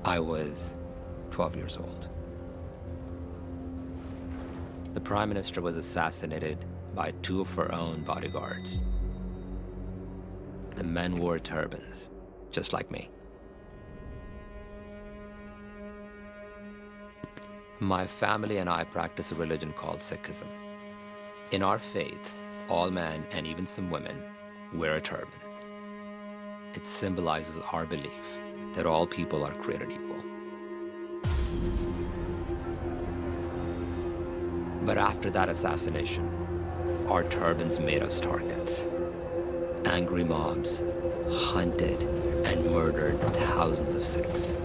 I was 12 years old. The Prime Minister was assassinated by two of her own bodyguards. The men wore turbans, just like me. My family and I practice a religion called Sikhism. In our faith, all men and even some women wear a turban. It symbolizes our belief that all people are created equal. But after that assassination, our turbans made us targets. Angry mobs hunted and murdered thousands of Sikhs.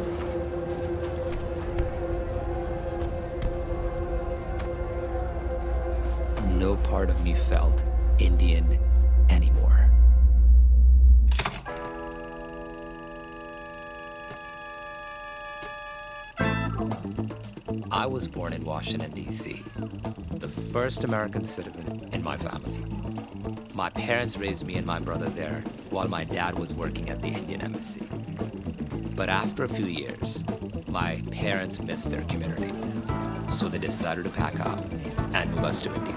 No part of me felt Indian anymore. I was born in Washington, D.C., the first American citizen in my family. My parents raised me and my brother there while my dad was working at the Indian Embassy. But after a few years, my parents missed their community, so they decided to pack up and move us to India.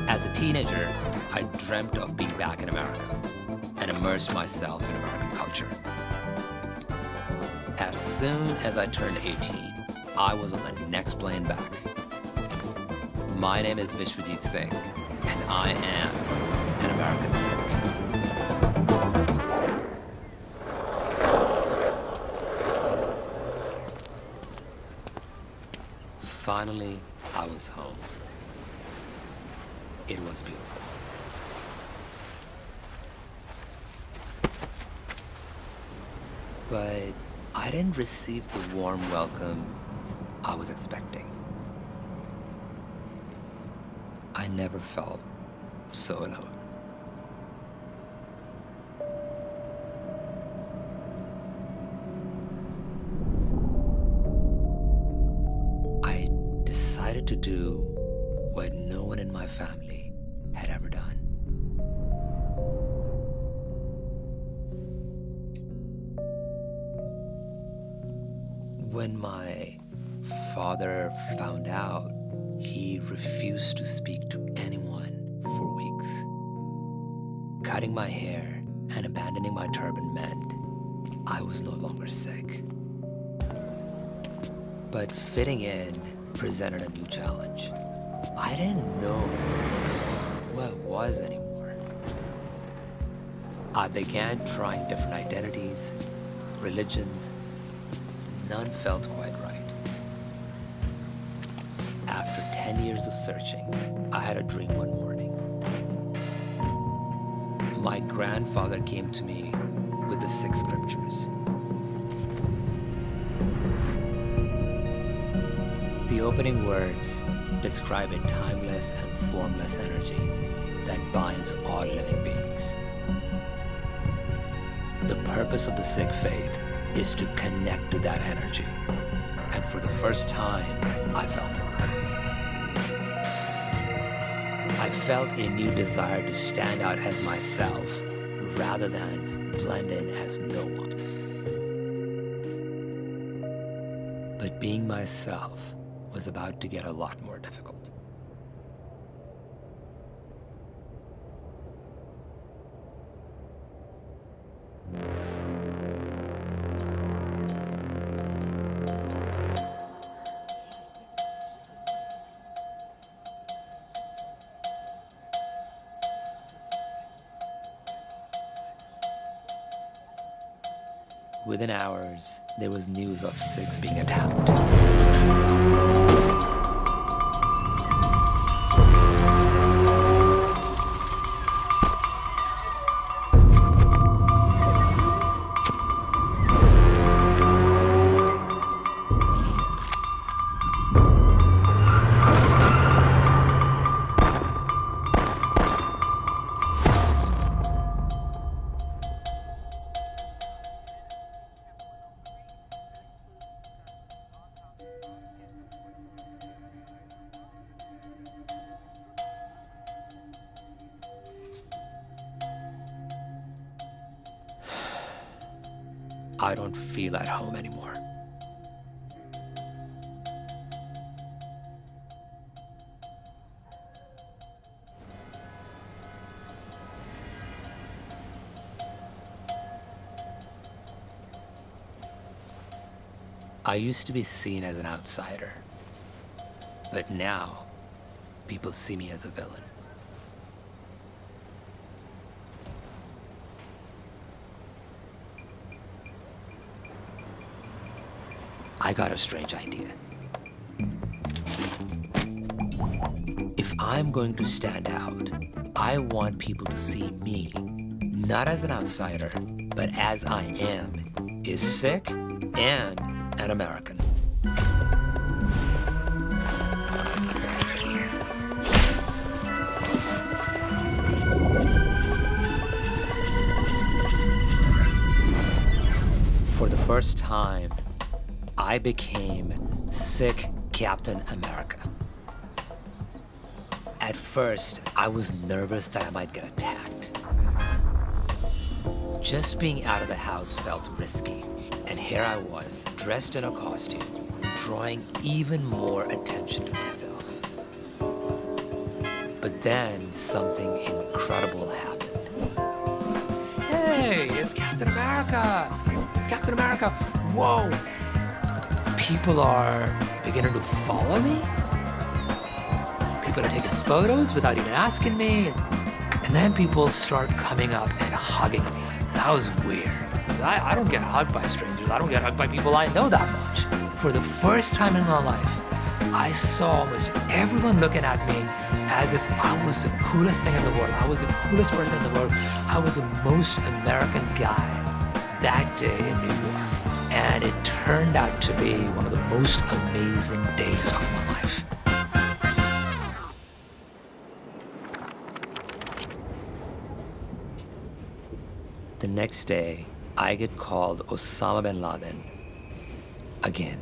As a teenager, I dreamt of being back in America and immersed myself in American culture. As soon as I turned 18, I was on the next plane back. My name is Vishwajit Singh, and I am an American Sikh. Finally, I was home. It was beautiful. But I didn't receive the warm welcome I was expecting. I never felt so alone. I decided to do what no one in my family had ever done. When my father found out, he refused to speak to anyone for weeks. Cutting my hair and abandoning my turban meant I was no longer Sikh. But fitting in presented a new challenge. I didn't know who I was anymore. I began trying different identities, religions. None felt quite right. After 10 years of searching, I had a dream one morning. My grandfather came to me with the 6 scriptures. The opening words describe a timeless and formless energy that binds all living beings. The purpose of the Sikh faith is to connect to that energy. And for the first time, I felt it. I felt a new desire to stand out as myself rather than blend in as no one. But being myself was about to get a lot more difficult. Within hours, there was news of Sikhs being attacked. I don't feel at home anymore. I used to be seen as an outsider, but now people see me as a villain. I got a strange idea. If I'm going to stand out, I want people to see me, not as an outsider, but as I am, is Sikh and an American. For the first time, I became Sikh Captain America. At first, I was nervous that I might get attacked. Just being out of the house felt risky, and here I was, dressed in a costume, drawing even more attention to myself. But then something incredible happened. Hey, it's Captain America! It's Captain America! Whoa! People are beginning to follow me. People are taking photos without even asking me. And then people start coming up and hugging me. That was weird. I don't get hugged by strangers. I don't get hugged by people I know that much. For the first time in my life, I saw almost everyone looking at me as if I was the coolest thing in the world. I was the coolest person in the world. I was the most American guy that day in New York. And it turned out to be one of the most amazing days of my life. The next day, I get called Osama bin Laden again.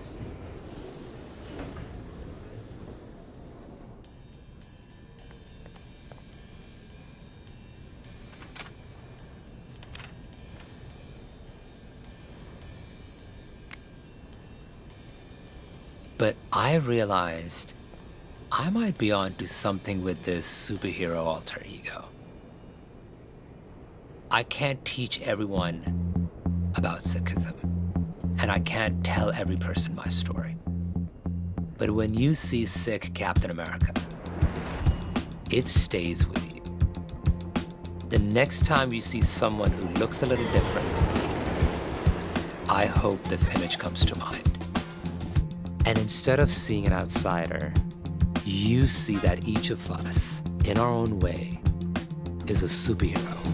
But I realized I might be onto something with this superhero alter ego. I can't teach everyone about Sikhism, and I can't tell every person my story. But when you see Sikh Captain America, it stays with you. The next time you see someone who looks a little different, I hope this image comes to mind. And instead of seeing an outsider, you see that each of us, in our own way, is a superhero.